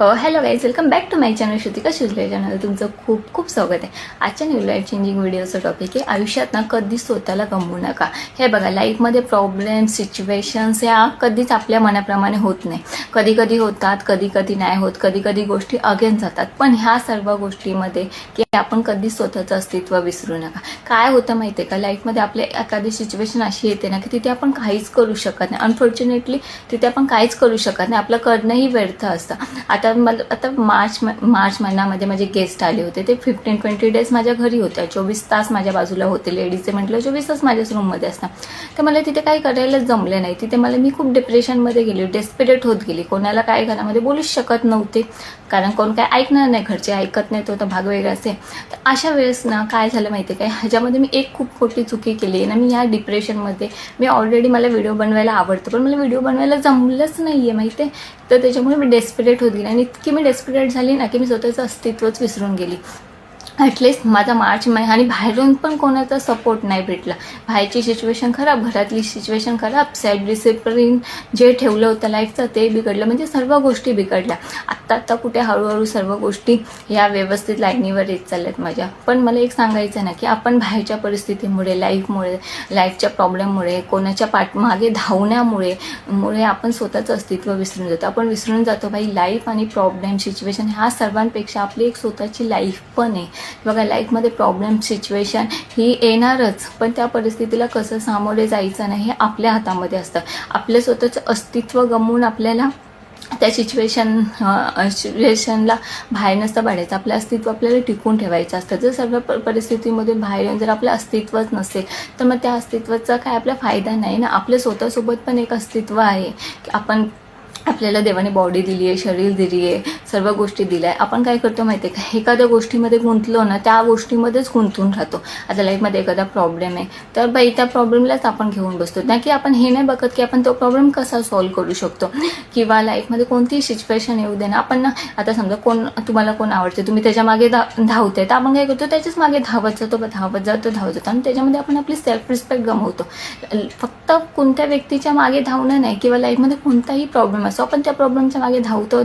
Hello guys, welcome back to my channel Shrutika Shijale channel तुमचं खूप खूप स्वागत आहे. आजच्या न्यू लाईफ चेंजिंग व्हिडिओचं टॉपिक आहे आयुष्यात ना कधीच स्वतःला गमवू नका. हे बघा, लाईफमध्ये प्रॉब्लेम सिच्युएशन्स या कधीच आपल्या मनाप्रमाणे होत नाही. कधी कधी होतात, कधी कधी नाही होत, कधी कधी गोष्टी अगेन जातात. पण ह्या सर्व गोष्टीमध्ये की आपण कधीच स्वतःचं अस्तित्व विसरू नका. काय होतं माहिती आहे का, लाईफमध्ये आपल्या एखादी सिच्युएशन अशी येते ना की तिथे आपण काहीच करू शकत नाही. अनफॉर्च्युनेटली तिथे आपण काहीच करू शकत नाही. आपलं करणंही व्यर्थ असतं. आता मार्च महिन्यामध्ये माझे गेस्ट आले होते. ते 15-20 डेज माझ्या घरी होत्या. 24 तास माझ्या बाजूला होते. लेडीजचे म्हटलं 24 तास माझ्याच रूममध्ये असतात. तर मला तिथे काही करायलाच जमले नाही. तिथे मी खूप डिप्रेशनमध्ये गेली, डेस्परेट होत गेली. कोणाला काय घरामध्ये बोलूच शकत नव्हते, कारण कोण काय ऐकणार नाही, घरचे ऐकत नाही, तो तर भाग वेगळाच आहे. तर अशा वेळेस ना काय झालं माहिती आहे काय, ह्याच्यामध्ये मी एक खूप मोठी चुकी केली आहे ना. मी ह्या डिप्रेशनमध्ये ऑलरेडी मला व्हिडिओ बनवायला आवडतं, पण मला व्हिडिओ बनवायला जमलंच नाही आहे माहिती आहे. तर त्याच्यामुळे मी डेस्परेट होत गेली आणि इतकी मी डेस्परेट झाली ना की मी स्वतःचं अस्तित्वच विसरून गेली. ॲटलिस्ट माझा मार्च महिना आणि बाहेरून पण कोणाचा सपोर्ट नाही भेटला. बाहेरची सिच्युएशन खराब, घरातली सिच्युएशन खराब, सेल्फ डिसिप्लिन जे ठेवलं होतं लाईफचं ते बिघडलं. म्हणजे सर्व गोष्टी बिघडल्या. आत्ता कुठे हळूहळू सर्व गोष्टी या व्यवस्थित लाईनीवर येत चालल्यात माझ्या. पण मला एक सांगायचं आहे ना की आपण बाहेरच्या परिस्थितीमुळे, लाईफच्या प्रॉब्लेममुळे, कोणाच्या पाठमागे धावण्यामुळे आपण स्वतःचं अस्तित्व विसरून जातो. आपण विसरून जातो बाई, लाईफ आणि प्रॉब्लेम सिच्युएशन ह्या सर्वांपेक्षा आपली एक स्वतःची लाईफ पण आहे. बघा, लाईफमध्ये प्रॉब्लेम सिच्युएशन ही येणारच, पण त्या परिस्थितीला कसं सामोरे जायचं नाही हे आपल्या हातामध्ये असतं. आपलं स्वतःचं अस्तित्व गमवून आपल्याला त्या सिच्युएशनला बाहेर नसतं पाडायचं. आपलं अस्तित्व आपल्याला टिकून ठेवायचं असतं. जर सर्व परिस्थितीमधून बाहेर येऊन जर आपलं अस्तित्वच नसेल तर मग त्या अस्तित्वाचा काय आपला फायदा नाही ना. आपल्या स्वतःसोबत पण एक अस्तित्व आहे की आपल्याला देवाने बॉडी दिली आहे, शरीर दिली आहे, सर्व गोष्टी दिल्या आहे. आपण काय करतो माहिती आहे का, एखाद्या गोष्टीमध्ये गुंतलो ना, त्या गोष्टीमध्येच गुंतून राहतो. आता लाईफमध्ये एखादा प्रॉब्लेम आहे तर बाई त्या प्रॉब्लेमलाच आपण घेऊन बसतो ना, की आपण हे नाही बघत की आपण तो प्रॉब्लेम कसा सॉल्व्ह करू शकतो. किंवा लाईफमध्ये कोणतीही सिच्युएशन येऊ दे ना, आपण ना, आता समजा तुम्हाला कोण आवडते, तुम्ही त्याच्या मागे धावते, तर आपण काय करतो, त्याच्याच मागे धावत जातो आणि त्याच्यामध्ये आपण आपली सेल्फ रिस्पेक्ट गमावतो. फक्त कोणत्या व्यक्तीच्या मागे धावणं नाही, किंवा लाईफमध्ये कोणताही प्रॉब्लेम असो, आपण त्या प्रॉब्लेमच्या मागे धावतो,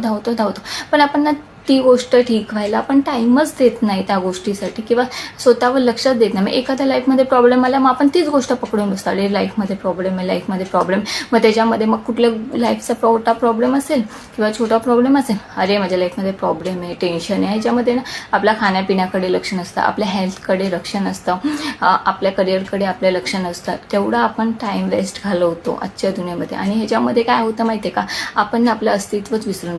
पण आपण ना ती गोष्ट ठीक व्हायला आपण टाईमच देत नाही त्या गोष्टीसाठी, किंवा स्वतःवर लक्षात देत नाही. मग एखाद्या लाईफमध्ये प्रॉब्लेम आला, मग आपण तीच गोष्ट पकडून बसतो, अरे लाईफमध्ये प्रॉब्लेम. मग त्याच्यामध्ये मग कुठल्या लाईफचा मोठा प्रॉब्लेम असेल किंवा छोटा प्रॉब्लेम असेल, अरे माझ्या लाईफमध्ये प्रॉब्लेम आहे, टेन्शन आहे. ह्याच्यामध्ये ना आपल्या खाण्यापिण्याकडे लक्ष नसतं, आपल्या हेल्थकडे लक्ष नसतं, आपल्या करिअरकडे आपलं लक्ष नसतं. तेवढं आपण टाईम वेस्ट घालवतो आजच्या दुनियेमध्ये. आणि ह्याच्यामध्ये काय होतं माहिती आहे का, आपण आपलं अस्तित्वच विसरून